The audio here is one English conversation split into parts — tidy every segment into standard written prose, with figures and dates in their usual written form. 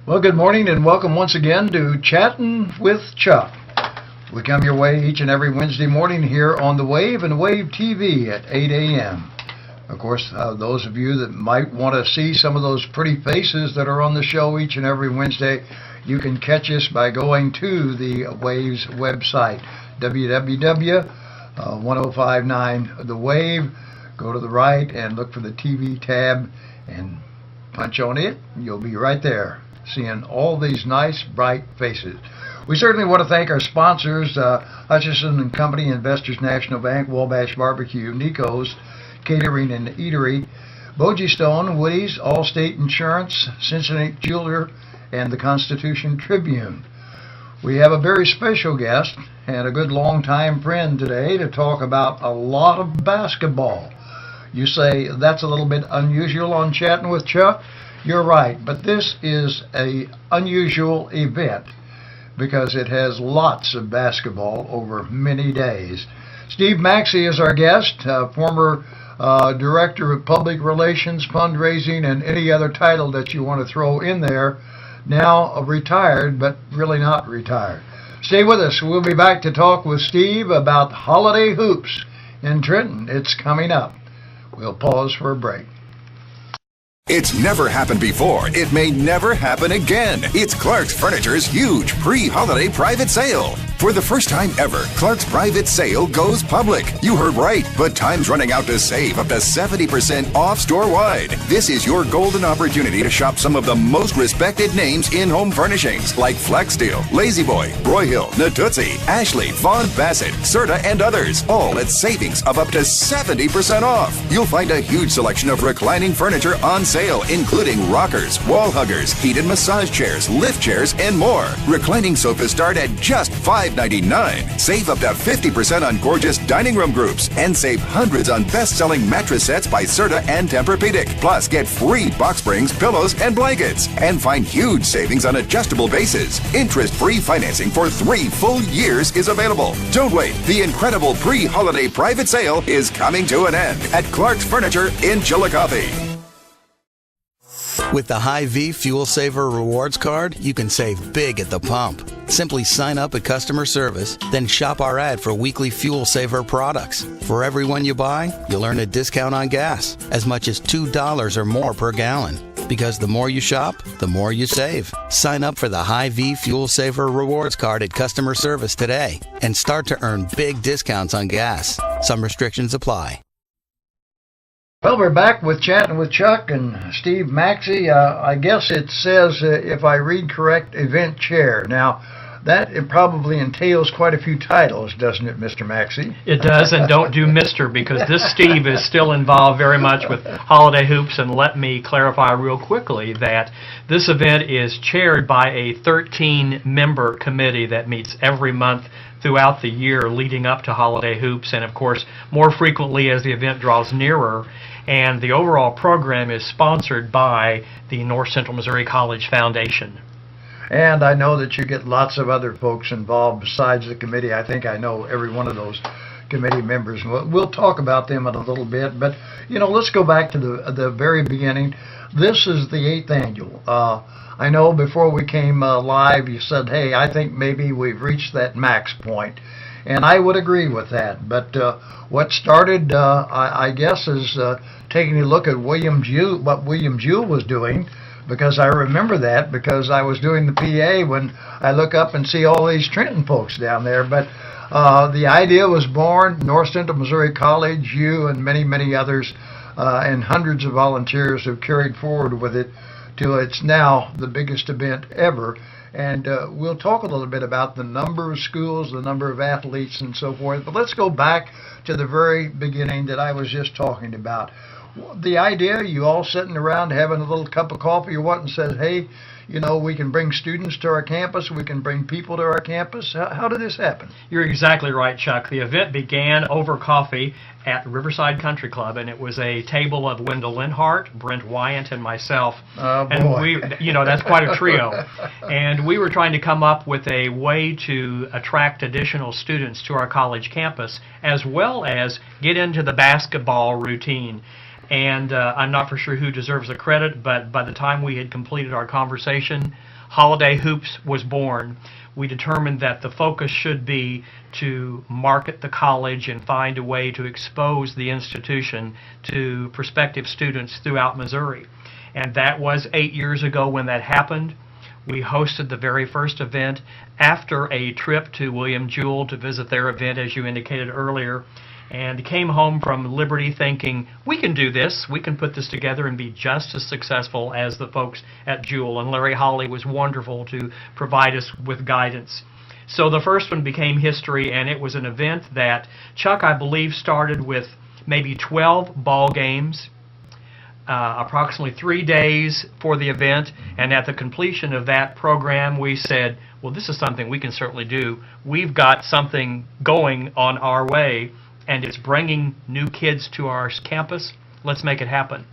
Well, good morning and welcome once again to Chattin' with Chuck. We come your way each and every Wednesday morning here on the Wave and Wave TV at 8 a.m. Of course, those of you that might want to see some of those pretty faces that are on the show each and every Wednesday, you can catch us by going to the Wave's website, www.1059 The Wave. Go to the right and look for the TV tab and punch on it. You'll be right there seeing all these nice, bright faces. We certainly want to thank our sponsors, Hutchison and Company, Investors National Bank, Wabash Barbecue, Nico's Catering and Eatery, Bogie Stone, Woody's, Allstate Insurance, Cincinnati Jeweler, and the Constitution Tribune. We have a very special guest and a good long-time friend today to talk about a lot of basketball. You say that's a little bit unusual on Chatting with Chuck? You're right, but this is a unusual event because it has lots of basketball over many days. Steve Maxey is our guest, former Director of Public Relations, Fundraising, and any other title that you want to throw in there. Now retired, but really not retired. Stay with us. We'll be back to talk with Steve about holiday hoops in Trenton. It's coming up. We'll pause for a break. It's never happened before. It may never happen again. It's Clark's Furniture's huge pre-holiday private sale. For the first time ever, Clark's private sale goes public. You heard right, but time's running out to save up to 70% off store-wide. This is your golden opportunity to shop some of the most respected names in home furnishings like Flexsteel, La-Z-Boy, Broyhill, Natuzzi, Ashley, Vaughn Bassett, Serta, and others, all at savings of up to 70% off. You'll find a huge selection of reclining furniture on sale, including rockers, wall huggers, heated massage chairs, lift chairs, and more. Reclining sofas start at just $5.99. Save up to 50% on gorgeous dining room groups and save hundreds on best-selling mattress sets by Serta and Tempur-Pedic. Plus, get free box springs, pillows, and blankets. And find huge savings on adjustable bases. Interest-free financing for 3 full years is available. Don't wait. The incredible pre-holiday private sale is coming to an end at Clark's Furniture in Chillicothe. With the Hy-Vee Fuel Saver Rewards Card, you can save big at the pump. Simply sign up at customer service, then shop our ad for weekly Fuel Saver products. For every one you buy, you'll earn a discount on gas, as much as $2 or more per gallon. Because the more you shop, the more you save. Sign up for the Hy-Vee Fuel Saver Rewards Card at customer service today and start to earn big discounts on gas. Some restrictions apply. Well, we're back with Chatting with Chuck and Steve Maxey. I guess it says, if I read correct, event chair. Now, it probably entails quite a few titles, doesn't it, Mr. Maxey? It does, and don't do Mr. because this Steve is still involved very much with holiday hoops. And let me clarify real quickly that this event is chaired by a 13-member committee that meets every month throughout the year leading up to holiday hoops, and of course more frequently as the event draws nearer. And the overall program is sponsored by the North Central Missouri College Foundation. And I know that you get lots of other folks involved besides the committee. I think I know every one of those committee members. We'll talk about them in a little bit, but let's go back to the very beginning. This is the 8th annual. I know before we came live, you said, hey, I think maybe we've reached that max point. And I would agree with that. But what started, I guess, is taking a look at what William Jewell was doing, because I remember that because I was doing the PA when I look up and see all these Trenton folks down there. But the idea was born, North Central Missouri College, you and many, many others, and hundreds of volunteers have carried forward with it till it's now the biggest event ever. And we'll talk a little bit about the number of schools, the number of athletes, and so forth. But let's go back to the very beginning that I was just talking about. The idea, you all sitting around having a little cup of coffee or what, and said, hey, we can bring students to our campus, we can bring people to our campus. How did this happen? You're exactly right, Chuck. The event began over coffee at Riverside Country Club, and it was a table of Wendell Linhart, Brent Wyant, and myself. Oh, boy. And we, that's quite a trio. And we were trying to come up with a way to attract additional students to our college campus, as well as get into the basketball routine. And I'm not for sure who deserves the credit, but by the time we had completed our conversation, Holiday Hoops was born, we determined that the focus should be to market the college and find a way to expose the institution to prospective students throughout Missouri. And that was 8 years ago when that happened. We hosted the very first event after a trip to William Jewell to visit their event, as you indicated earlier, and came home from Liberty thinking, we can do this, we can put this together and be just as successful as the folks at Jewell. And Larry Holly was wonderful to provide us with guidance. So the first one became history, and it was an event that Chuck, I believe, started with maybe 12 ball games, approximately 3 days for the event, and at the completion of that program we said, well, this is something we can certainly do. We've got something going on our way, and it's bringing new kids to our campus. Let's make it happen.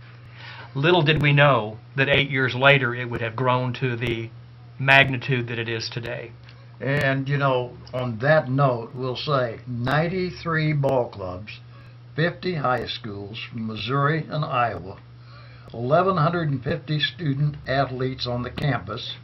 Little did we know that 8 years later it would have grown to the magnitude that it is today. And, you know, on that note, we'll say 93 ball clubs, 50 high schools from Missouri and Iowa, 1,150 student athletes on the campus,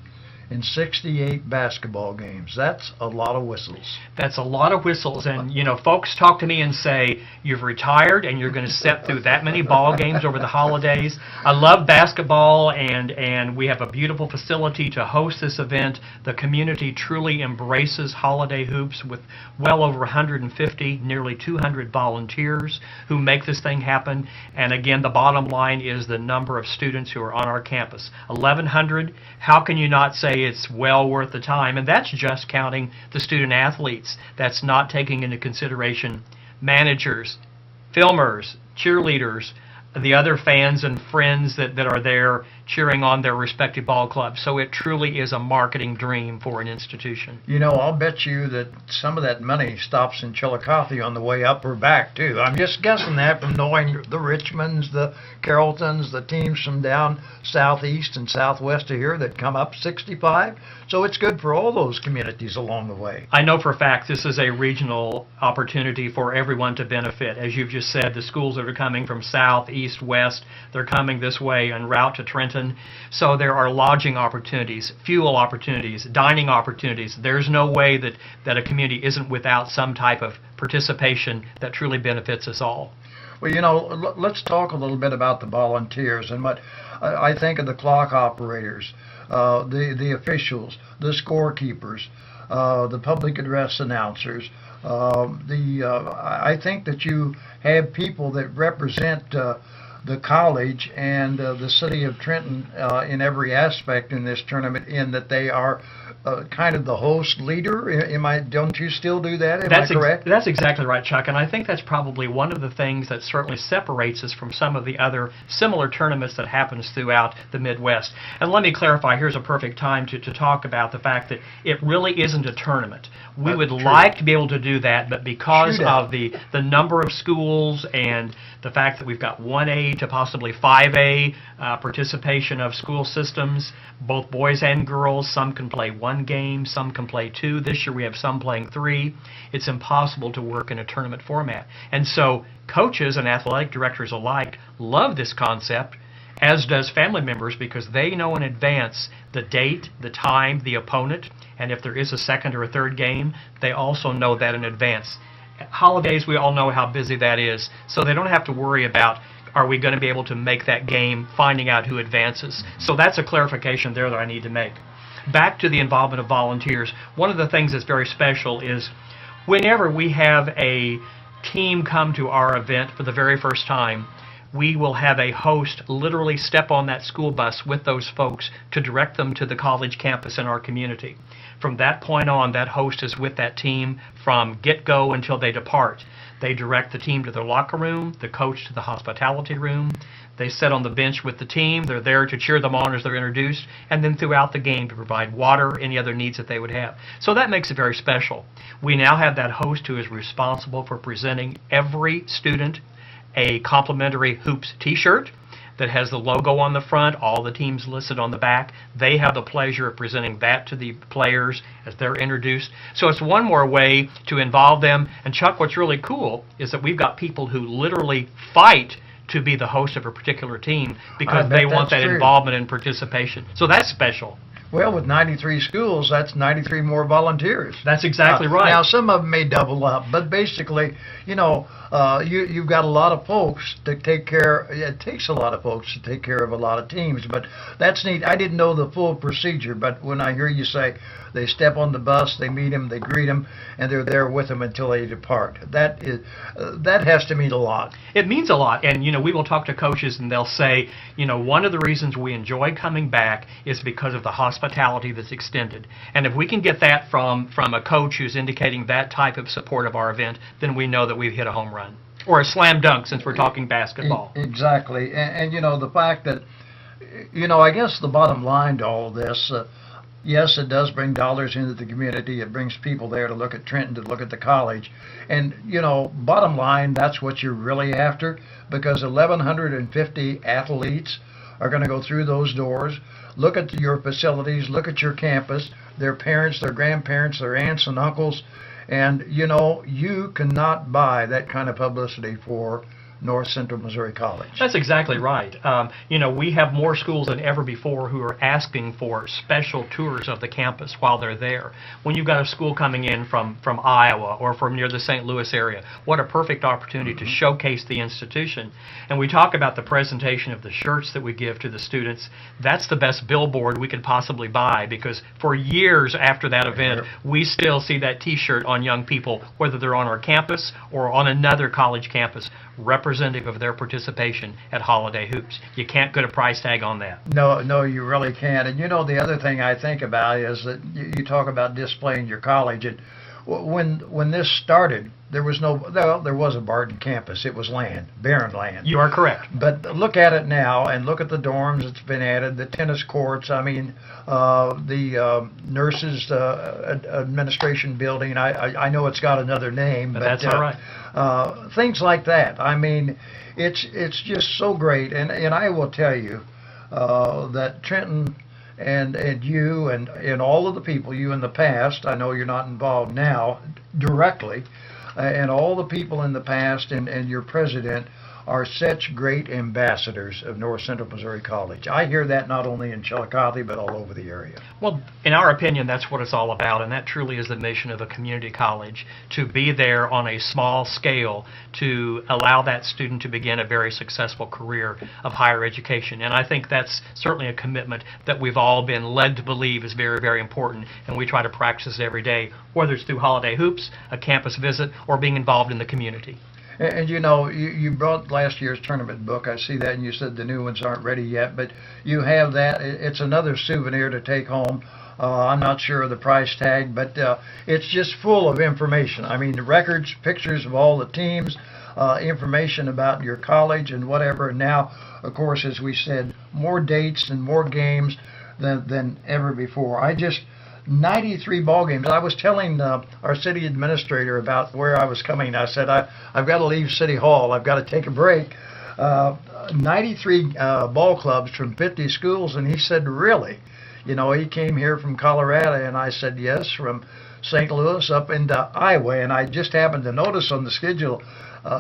and 68 basketball games. That's a lot of whistles. That's a lot of whistles, and you know, folks talk to me and say, you've retired and you're going to sit through that many ball games over the holidays. I love basketball, and we have a beautiful facility to host this event. The community truly embraces Holiday Hoops with well over 150, nearly 200 volunteers who make this thing happen. And again, the bottom line is the number of students who are on our campus. 1,100, how can you not say it's well worth the time? And that's just counting the student athletes. That's not taking into consideration managers, filmers, cheerleaders, the other fans and friends that are there cheering on their respective ball clubs. So it truly is a marketing dream for an institution. You know, I'll bet you that some of that money stops in Chillicothe on the way up or back, too. I'm just guessing that from knowing the Richmonds, the Carrolltons, the teams from down southeast and southwest of here that come up 65. So it's good for all those communities along the way. I know for a fact this is a regional opportunity for everyone to benefit. As you've just said, the schools that are coming from south, east, west, they're coming this way en route to Trenton. So there are lodging opportunities, fuel opportunities, dining opportunities. There's no way that a community isn't without some type of participation that truly benefits us all. Well, you know, let's talk a little bit about the volunteers and what I think of the clock operators, the officials, the scorekeepers, the public address announcers. I think that you have people that represent the college and the city of Trenton in every aspect in this tournament, in that they are kind of the host leader. Don't you still do that? Am I correct? That's exactly right, Chuck, and I think that's probably one of the things that certainly separates us from some of the other similar tournaments that happens throughout the Midwest. And let me clarify, here's a perfect time to talk about the fact that it really isn't a tournament. We would like to be able to do that, but because of the number of schools and the fact that we've got 1A to possibly 5A participation of school systems, both boys and girls, some can play 1 game, some can play 2. This year we have some playing 3. It's impossible to work in a tournament format. And so coaches and athletic directors alike love this concept, as does family members, because they know in advance the date, the time, the opponent, and if there is a second or a third game, they also know that in advance. Holidays, we all know how busy that is, so they don't have to worry about, are we going to be able to make that game, finding out who advances. So that's a clarification there that I need to make. Back to the involvement of volunteers, one of the things that's very special is whenever we have a team come to our event for the very first time, we will have a host literally step on that school bus with those folks to direct them to the college campus in our community. From that point on, that host is with that team from get-go until they depart. They direct the team to their locker room, the coach to the hospitality room. They sit on the bench with the team. They're there to cheer them on as they're introduced, and then throughout the game to provide water, any other needs that they would have. So that makes it very special. We now have that host who is responsible for presenting every student a complimentary Hoops t-shirt that has the logo on the front, all the teams listed on the back. They have the pleasure of presenting that to the players as they're introduced. So it's one more way to involve them. And Chuck, what's really cool is that we've got people who literally fight to be the host of a particular team because they want that involvement and participation. So that's special. Well, with 93 schools, that's 93 more volunteers. That's exactly right. Now, some of them may double up, but basically, you've got a lot of folks to take care. It takes a lot of folks to take care of a lot of teams, but that's neat. I didn't know the full procedure, but when I hear you say they step on the bus, they meet them, they greet them, and they're there with them until they depart, that has to mean a lot. It means a lot, and we will talk to coaches, and they'll say, one of the reasons we enjoy coming back is because of the hospitality that's extended. And if we can get that from a coach who's indicating that type of support of our event, then we know that we've hit a home run or a slam dunk, since we're talking basketball. Exactly, and the fact that I guess the bottom line to all this. Yes, it does bring dollars into the community. It brings people there to look at Trenton, to look at the college. And, bottom line, that's what you're really after, because 1,150 athletes are going to go through those doors, look at your facilities, look at your campus, their parents, their grandparents, their aunts and uncles. And, you cannot buy that kind of publicity for North Central Missouri College. That's exactly right. We have more schools than ever before who are asking for special tours of the campus while they're there. When you've got a school coming in from Iowa or from near the St. Louis area, what a perfect opportunity to showcase the institution. And we talk about the presentation of the shirts that we give to the students. That's the best billboard we could possibly buy, because for years after that event, we still see that T-shirt on young people, whether they're on our campus or on another college campus, representative of their participation at Holiday Hoops. You can't put a price tag on that. No, you really can't. And the other thing I think about is that you talk about displaying your college. And when this started, there was there was a Barton campus. It was land, barren land. You are correct. But look at it now, and look at the dorms that's been added, the tennis courts. I mean, the nurses administration building. I know it's got another name, but that's all right. Things like that. I mean, it's just so great, and I will tell you that Trenton and you and all of the people, you in the past, I know you're not involved now directly, and all the people in the past and your president are such great ambassadors of North Central Missouri College. I hear that not only in Chillicothe, but all over the area. Well, in our opinion, that's what it's all about, and that truly is the mission of a community college, to be there on a small scale to allow that student to begin a very successful career of higher education. And I think that's certainly a commitment that we've all been led to believe is very, very important, and we try to practice it every day, whether it's through Holiday Hoops, a campus visit, or being involved in the community. And you brought last year's tournament book. I see that, and you said the new ones aren't ready yet, but you have that. It's another souvenir to take home. I'm not sure of the price tag, but it's just full of information. I mean, the records, pictures of all the teams, information about your college and whatever. And now, of course, as we said, more dates and more games than ever before. 93 ball games. I was telling our city administrator about where I was coming. I said, I've got to leave City Hall. I've got to take a break. 93 ball clubs from 50 schools. And he said, really? He came here from Colorado. And I said, yes, from St. Louis up into Iowa. And I just happened to notice on the schedule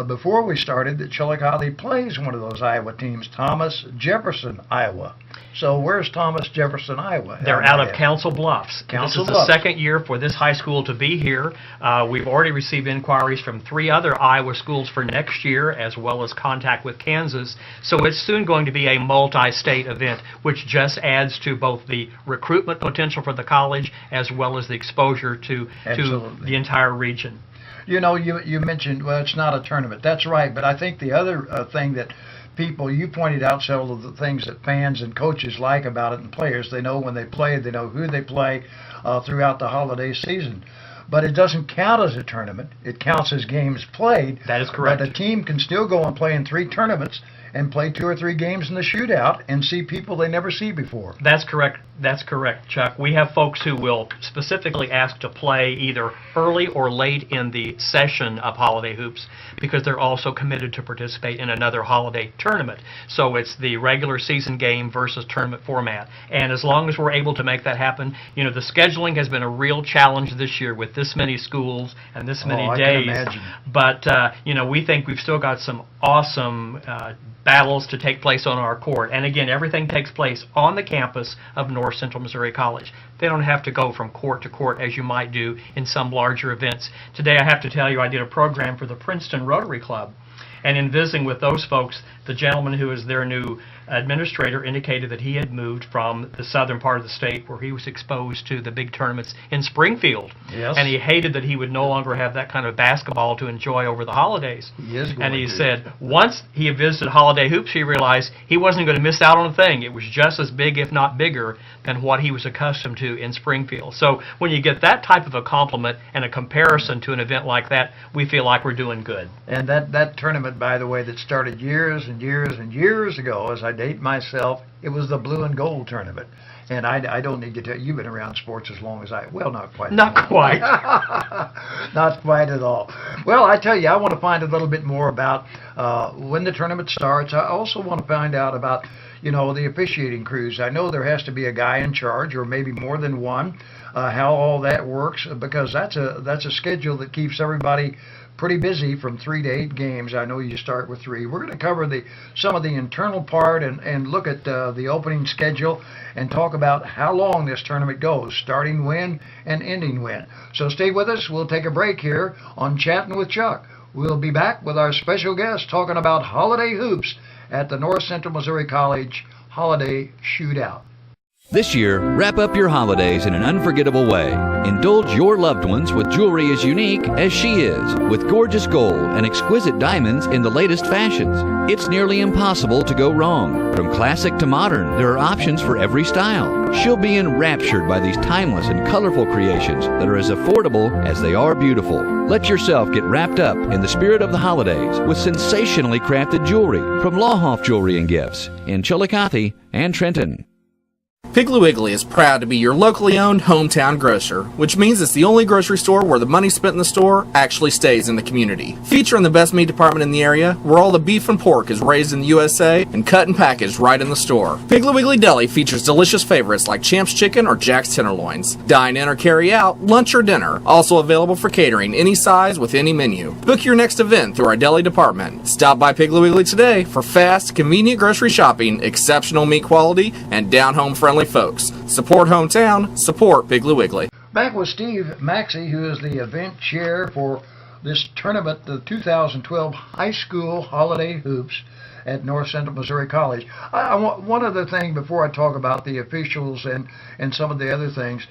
before we started that Chillicothe plays one of those Iowa teams, Thomas Jefferson, Iowa. So where's Thomas Jefferson, Iowa? They're out of Council Bluffs. This is the second year for this high school to be here. We've already received inquiries from 3 other Iowa schools for next year, as well as contact with Kansas. So it's soon going to be a multi-state event, which just adds to both the recruitment potential for the college as well as the exposure to the entire region. You mentioned, well, it's not a tournament. That's right, but I think the other thing that you pointed out several of the things that fans and coaches like about it, and players. They know when they play, they know who they play throughout the holiday season. But it doesn't count as a tournament. It counts as games played. That is correct. But a team can still go and play in 3 tournaments and play 2 or 3 games in the shootout and see people they never see before. That's correct. That's correct, Chuck. We have folks who will specifically ask to play either early or late in the session of Holiday Hoops because they're also committed to participate in another holiday tournament. So it's the regular season game versus tournament format. And as long as we're able to make that happen, the scheduling has been a real challenge this year with this many schools and this many days. I can imagine. But, we think we've still got some awesome battles to take place on our court. And again, everything takes place on the campus of North Central Missouri College. They don't have to go from court to court as you might do in some larger events. Today I have to tell you I did a program for the Princeton Rotary Club. And in visiting with those folks, the gentleman who is their new administrator indicated that he had moved from the southern part of the state where he was exposed to the big tournaments in Springfield. Yes. And he hated that he would no longer have that kind of basketball to enjoy over the holidays. And he said once he had visited Holiday Hoops, he realized he wasn't going to miss out on a thing. It was just as big, if not bigger, than what he was accustomed to in Springfield. So when you get that type of a compliment and a comparison to an event like that, we feel like we're doing good. And that tournament, by the way, that started years and years and years ago, as I date myself, it was the Blue and Gold tournament. And I don't need to tell you, you've been around sports as long as well, not quite. Not quite. Not quite at all. Well, I tell you, I want to find a little bit more about when the tournament starts. I also want to find out about, the officiating crews. I know there has to be a guy in charge, or maybe more than one, how all that works, because that's a schedule that keeps everybody pretty busy from 3 to 8 games. I know you start with 3. We're going to cover some of the internal part and look at the opening schedule and talk about how long this tournament goes, starting when and ending when. So stay with us. We'll take a break here on Chattin' with Chuck. We'll be back with our special guest talking about holiday hoops at the North Central Missouri College Holiday Shootout. This year, wrap up your holidays in an unforgettable way. Indulge your loved ones with jewelry as unique as she is, with gorgeous gold and exquisite diamonds in the latest fashions. It's nearly impossible to go wrong. From classic to modern, there are options for every style. She'll be enraptured by these timeless and colorful creations that are as affordable as they are beautiful. Let yourself get wrapped up in the spirit of the holidays with sensationally crafted jewelry from Lawhoff Jewelry and Gifts in Chillicothe and Trenton. Piggly Wiggly is proud to be your locally owned hometown grocer, which means it's the only grocery store where the money spent in the store actually stays in the community. Featuring the best meat department in the area, where all the beef and pork is raised in the USA and cut and packaged right in the store. Piggly Wiggly Deli features delicious favorites like Champ's Chicken or Jack's Tenderloins. Dine in or carry out, lunch or dinner. Also available for catering any size with any menu. Book your next event through our deli department. Stop by Piggly Wiggly today for fast, convenient grocery shopping, exceptional meat quality, and down-home friendly folks. Support hometown, support Piggly Wiggly. Back with Steve Maxey, who is the event chair for this tournament, the 2012 High School Holiday Hoops at North Central Missouri College. I want one other thing before I talk about the officials and some of the other things.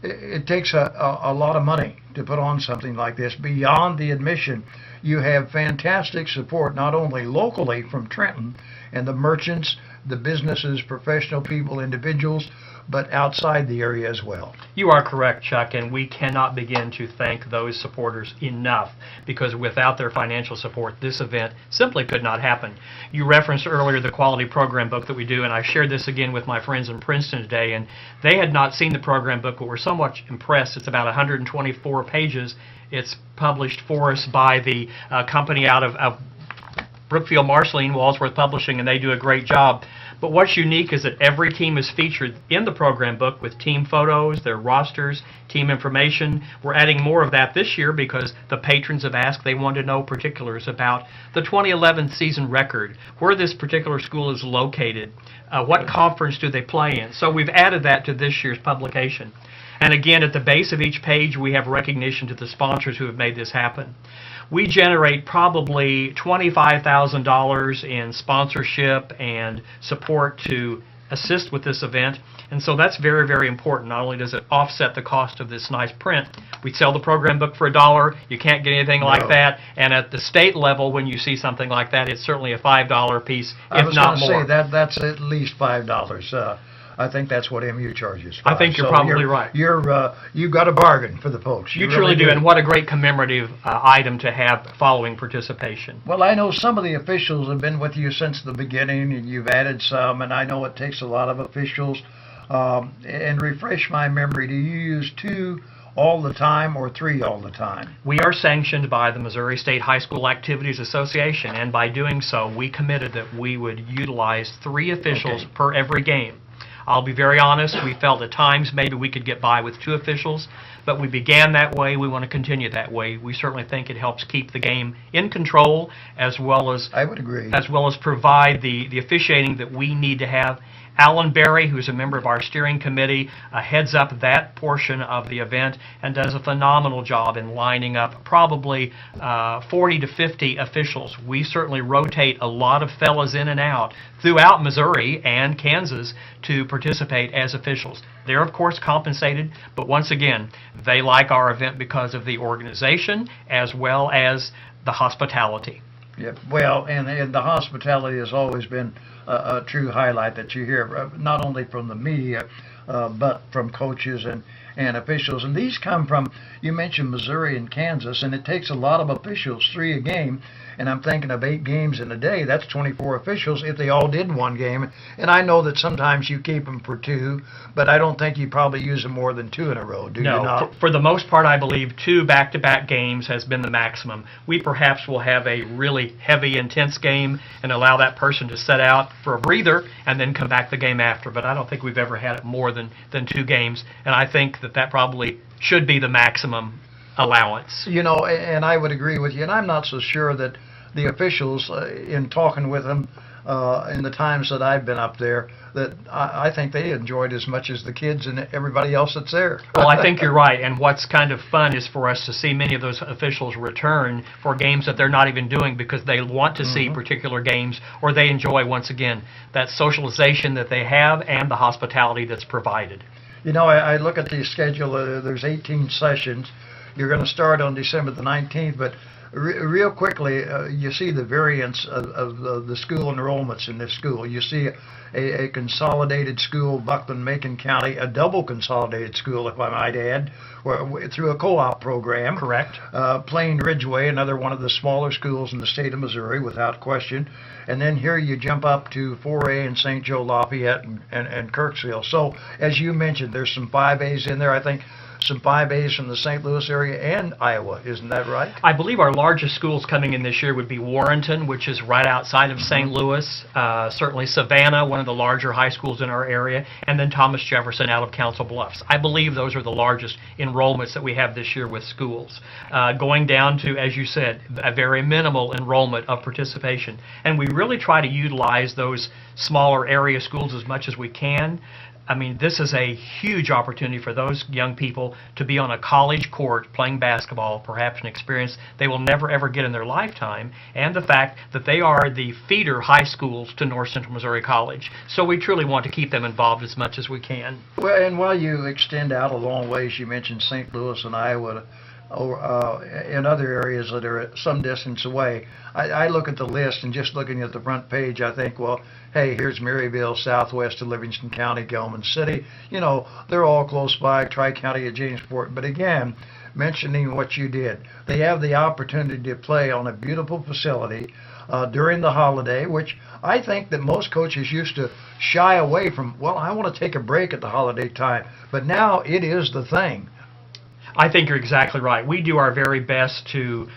It takes a lot of money to put on something like this. Beyond the admission, you have fantastic support, not only locally from Trenton and the merchants, the businesses, professional people, individuals, but outside the area as well. You are correct, Chuck, and we cannot begin to thank those supporters enough, because without their financial support, this event simply could not happen. You referenced earlier the quality program book that we do, and I shared this again with my friends in Princeton today, and they had not seen the program book, but were so much impressed. It's about 124 pages. It's published for us by the company out of Brookfield Marceline, Walsworth Publishing, and they do a great job. But what's unique is that every team is featured in the program book with team photos, their rosters, team information. We're adding more of that this year because the patrons have asked. They want to know particulars about the 2011 season record, where this particular school is located, what conference do they play in. So we've added that to this year's publication. And again, at the base of each page, we have recognition to the sponsors who have made this happen. We generate probably $25,000 in sponsorship and support to assist with this event. And so that's very, very important. Not only does it offset the cost of this nice print, we sell the program book for $1. You can't get anything like that. And at the state level, when you see something like that, it's certainly a $5 piece, if not more. I was going to say that's at least $5. I think that's what MU charges. I think you're probably right. You've got a bargain for the folks. You truly do, and what a great commemorative item to have following participation. Well, I know some of the officials have been with you since the beginning, and you've added some, and I know it takes a lot of officials. And refresh my memory, do you use 2 all the time or 3 all the time? We are sanctioned by the Missouri State High School Activities Association, and by doing so, we committed that we would utilize 3 officials per every game. I'll be very honest, we felt at times maybe we could get by with 2 officials, but we began that way. We want to continue that way. We certainly think it helps keep the game in control, as well as I would agree. as well as provide the officiating that we need to have. Alan Berry, who's a member of our steering committee, heads up that portion of the event and does a phenomenal job in lining up probably 40 to 50 officials. We certainly rotate a lot of fellas in and out throughout Missouri and Kansas to participate as officials. They're, of course, compensated, but once again, they like our event because of the organization as well as the hospitality. Yeah, well, and the hospitality has always been a true highlight that you hear, not only from the media, but from coaches and officials. And these come from, you mentioned Missouri and Kansas, and it takes a lot of officials, 3 a game. And I'm thinking of 8 games in a day. That's 24 officials if they all did 1 game. And I know that sometimes you keep them for 2, but I don't think you probably use them more than 2 in a row, do you not? For the most part, I believe 2 back-to-back games has been the maximum. We perhaps will have a really heavy, intense game and allow that person to set out for a breather and then come back the game after. But I don't think we've ever had it more than 2 games. And I think that probably should be the maximum allowance. You know, and I would agree with you. And I'm not so sure that the officials, in talking with them in the times that I've been up there, that I think they enjoyed as much as the kids and everybody else that's there. Well, I think you're right, and what's kind of fun is for us to see many of those officials return for games that they're not even doing because they want to see particular games, or they enjoy, once again, that socialization that they have and the hospitality that's provided. You know, I look at the schedule, there's 18 sessions. You're going to start on December the 19th, but real quickly, you see the variance of the school enrollments in this school. You see a consolidated school, Buckland-Macon County, a double consolidated school, if I might add, through a co-op program. Correct. Plain Ridgeway, another one of the smaller schools in the state of Missouri, without question. And then here you jump up to 4A in St. Joe Lafayette and Kirksville. So, as you mentioned, there's some 5As in there, I think. Some 5As from the St. Louis area and Iowa, isn't that right? I believe our largest schools coming in this year would be Warrenton, which is right outside of St. Louis, certainly Savannah, one of the larger high schools in our area, and then Thomas Jefferson out of Council Bluffs. I believe those are the largest enrollments that we have this year with schools. Going down to, as you said, a very minimal enrollment of participation. And we really try to utilize those smaller area schools as much as we can. I mean, this is a huge opportunity for those young people to be on a college court playing basketball, perhaps an experience they will never ever get in their lifetime, and the fact that they are the feeder high schools to North Central Missouri College. So we truly want to keep them involved as much as we can. Well, and while you extend out a long ways, you mentioned St. Louis and Iowa, or in other areas that are some distance away. I look at the list, and just looking at the front page, I think, well, hey, here's Maryville, southwest of Livingston County, Gilman City. You know, they're all close by, Tri-County of Jamesport. But again, mentioning what you did, they have the opportunity to play on a beautiful facility during the holiday, which I think that most coaches used to shy away from. Well, I want to take a break at the holiday time, but now it is the thing. I think you're exactly right. We do our very best to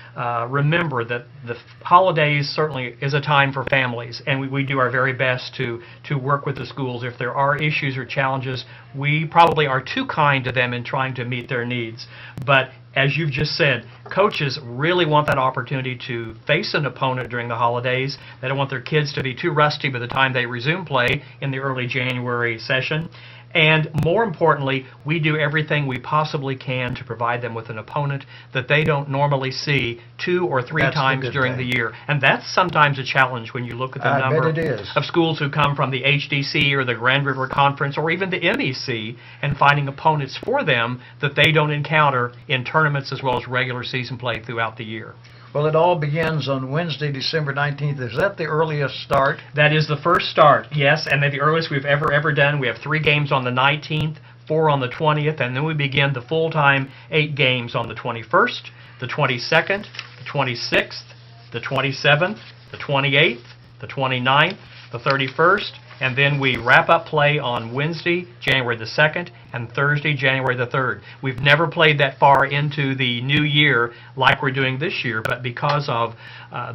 remember that the holidays certainly is a time for families, and we do our very best to work with the schools. If there are issues or challenges, we probably are too kind to them in trying to meet their needs. But as you've just said, coaches really want that opportunity to face an opponent during the holidays. They don't want their kids to be too rusty by the time they resume play in the early January session. And more importantly, we do everything we possibly can to provide them with an opponent that they don't normally see 2 or 3 times during the year. And that's sometimes a challenge when you look at the number of schools who come from the HDC or the Grand River Conference or even the MEC, and finding opponents for them that they don't encounter in tournaments as well as regular season play throughout the year. Well, it all begins on Wednesday, December 19th. Is that the earliest start? That is the first start, yes, and the earliest we've ever done. We have 3 games on the 19th, 4 on the 20th, and then we begin the full-time 8 games on the 21st, the 22nd, the 26th, the 27th, the 28th, the 29th, the 31st, And then we wrap up play on Wednesday, January the 2nd, and Thursday, January the 3rd. We've never played that far into the new year like we're doing this year, but because of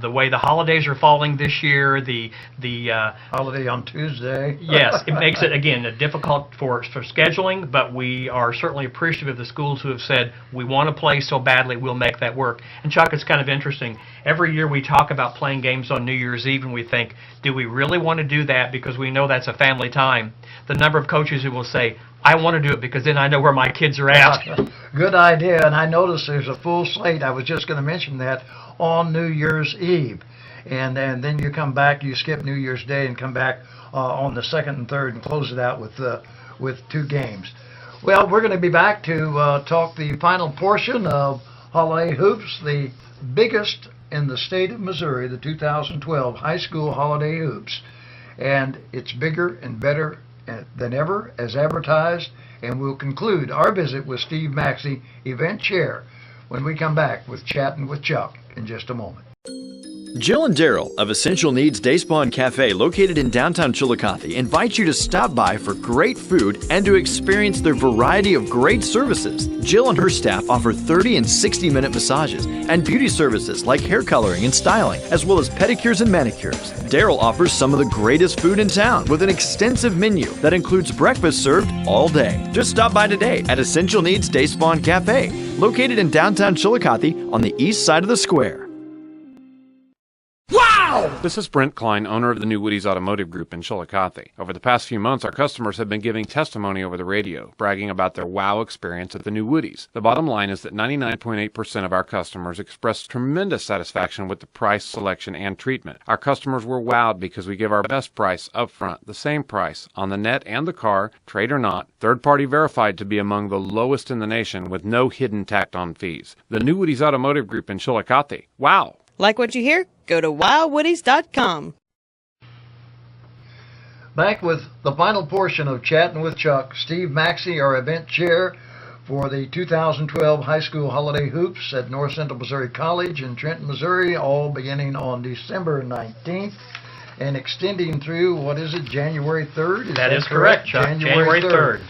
the way the holidays are falling this year, the holiday on Tuesday. Yes, it makes it, again, difficult for scheduling, but we are certainly appreciative of the schools who have said, we want to play so badly, we'll make that work. And Chuck, it's kind of interesting. Every year we talk about playing games on New Year's Eve, and we think, do we really want to do that because we know that's a family time? The number of coaches who will say, I want to do it because then I know where my kids are at. Good idea, and I noticed there's a full slate. I was just going to mention that on New Year's Eve. And then you come back, you skip New Year's Day and come back on the 2nd and 3rd and close it out with 2 games. Well, we're going to be back to talk the final portion of Holiday Hoops, the biggest in the state of Missouri, the 2012 High School Holiday Hoops. And it's bigger and better than ever, as advertised. And we'll conclude our visit with Steve Maxey, event chair, when we come back with Chattin' with Chuck in just a moment. Jill and Daryl of Essential Needs Day Spa and Cafe, located in downtown Chillicothe, invite you to stop by for great food and to experience their variety of great services. Jill and her staff offer 30 and 60-minute massages and beauty services like hair coloring and styling, as well as pedicures and manicures. Daryl offers some of the greatest food in town with an extensive menu that includes breakfast served all day. Just stop by today at Essential Needs Day Spa and Cafe, located in downtown Chillicothe on the east side of the square. This is Brent Klein, owner of the New Woody's Automotive Group in Chillicothe. Over the past few months, our customers have been giving testimony over the radio, bragging about their wow experience at the New Woody's. The bottom line is that 99.8% of our customers expressed tremendous satisfaction with the price, selection, and treatment. Our customers were wowed because we give our best price up front, the same price, on the net and the car, trade or not, third-party verified to be among the lowest in the nation with no hidden tacked-on fees. The New Woody's Automotive Group in Chillicothe. Wow! Like what you hear? Go to wildwoodies.com. Back with the final portion of Chattin' with Chuck. Steve Maxey, our event chair for the 2012 High School Holiday Hoops at North Central Missouri College in Trenton, Missouri, all beginning on December 19th and extending through, what is it, January 3rd? That is correct, Chuck. January 3rd.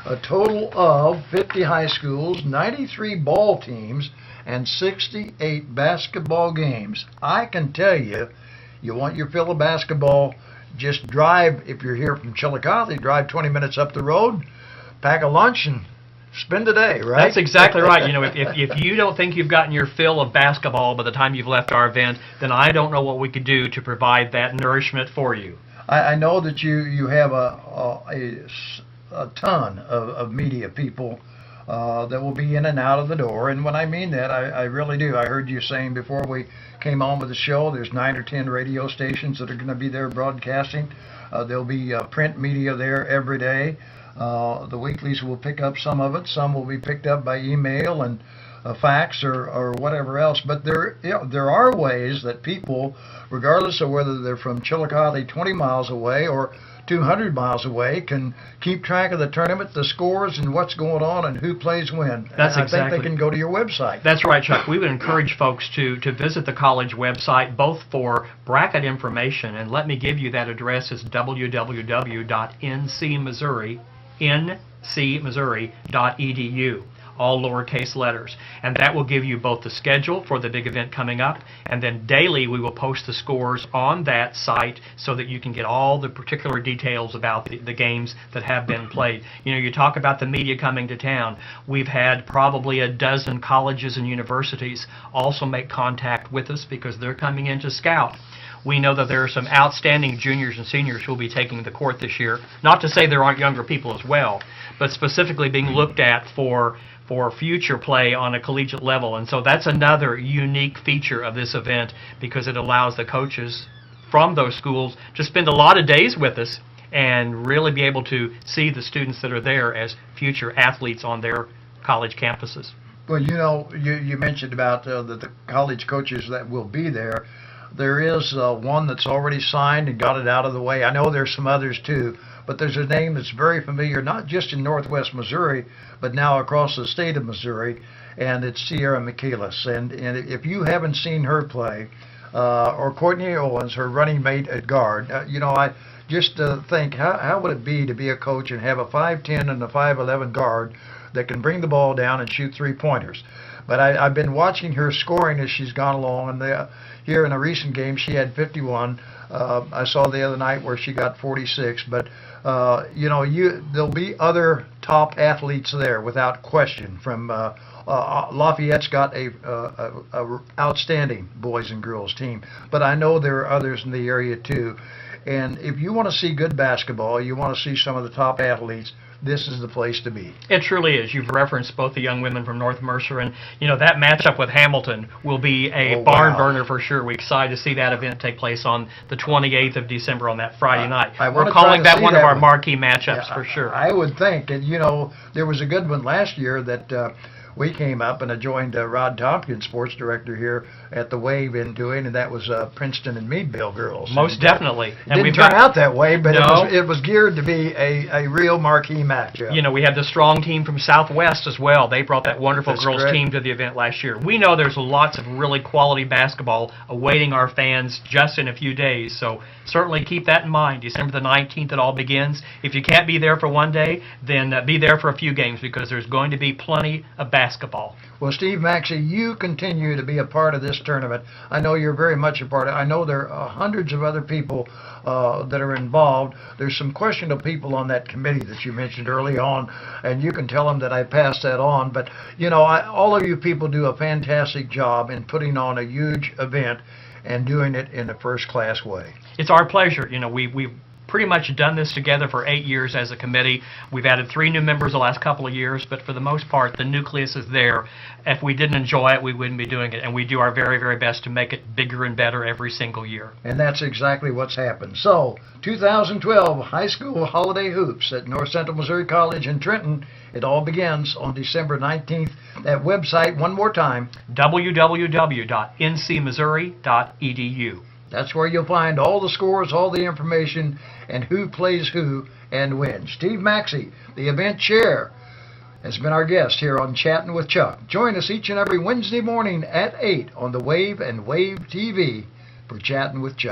A total of 50 high schools, 93 ball teams, and 68 basketball games. I can tell you, you want your fill of basketball, just drive, if you're here from Chillicothe, drive 20 minutes up the road, pack a lunch, and spend the day, right? That's exactly right. You know, if you don't think you've gotten your fill of basketball by the time you've left our event, then I don't know what we could do to provide that nourishment for you. I know that you have a ton of media people that will be in and out of the door. And when I mean that, I really do. I heard you saying before we came on with the show, there's 9 or 10 radio stations that are going to be there broadcasting. There'll be print media there every day. The weeklies will pick up some of it. Some will be picked up by email and fax or whatever else. But there are ways that people, regardless of whether they're from Chillicothe 20 miles away or 200 miles away, can keep track of the tournament, the scores, and what's going on and who plays when. That's I exactly. think they can go to your website. That's right, Chuck. We would encourage folks to visit the college website, both for bracket information, and let me give you that address. It's www.ncmissouri.edu. All lowercase letters. And that will give you both the schedule for the big event coming up, and then daily we will post the scores on that site so that you can get all the particular details about the games that have been played. You know, you talk about the media coming to town. We've had probably a dozen colleges and universities also make contact with us because they're coming in to scout. We know that there are some outstanding juniors and seniors who will be taking the court this year. Not to say there aren't younger people as well, but specifically being looked at for future play on a collegiate level. And so that's another unique feature of this event because it allows the coaches from those schools to spend a lot of days with us and really be able to see the students that are there as future athletes on their college campuses. Well, you know, you mentioned about the college coaches that will be there. There is one that's already signed and got it out of the way. I know there's some others too, but there's a name that's very familiar, not just in northwest Missouri, but now across the state of Missouri, and it's Sierra Michaelis. And if you haven't seen her play, or Courtney Owens, her running mate at guard, you know, just think, how would it be to be a coach and have a 5'10" and a 5'11" guard that can bring the ball down and shoot three-pointers? But I've been watching her scoring as she's gone along, and here in a recent game she had 51. I saw the other night where she got 46. But there'll be other top athletes there without question. From Lafayette's got a outstanding boys and girls team, but I know there are others in the area too. And if you want to see good basketball, you want to see some of the top athletes, this is the place to be. It truly is. You've referenced both the young women from North Mercer, and that matchup with Hamilton will be a barn burner for sure. We're excited to see that event take place on the 28th of December on that Friday night. We're calling that one of our marquee matchups for sure. I would think, and there was a good one last year that we came up, and I joined Rod Tompkins, sports director here at the Wave, in doing, and that was Princeton and Meadville girls. Most definitely. And didn't turn out that way, but it was geared to be a real marquee matchup. We had the strong team from Southwest as well. They brought that wonderful girls team to the event last year. We know there's lots of really quality basketball awaiting our fans just in a few days, so certainly keep that in mind. December the 19th it all begins. If you can't be there for one day, then be there for a few games, because there's going to be plenty of basketball. Well, Steve Maxey, you continue to be a part of this tournament. I know you're very much a part of it. I know there are hundreds of other people that are involved. There's some questionable people on that committee that you mentioned early on, and you can tell them that I passed that on. But, all of you people do a fantastic job in putting on a huge event and doing it in a first-class way. It's our pleasure. We've pretty much done this together for 8 years as a committee. We've added 3 new members the last couple of years, but for the most part, the nucleus is there. If we didn't enjoy it, we wouldn't be doing it, and we do our very, very best to make it bigger and better every single year. And that's exactly what's happened. So, 2012 High School Holiday Hoops at North Central Missouri College in Trenton. It all begins on December 19th. That website, one more time, www.ncmissouri.edu. That's where you'll find all the scores, all the information, and who plays who and when. Steve Maxey, the event chair, has been our guest here on Chattin' with Chuck. Join us each and every Wednesday morning at 8 on the Wave and Wave TV for Chattin' with Chuck.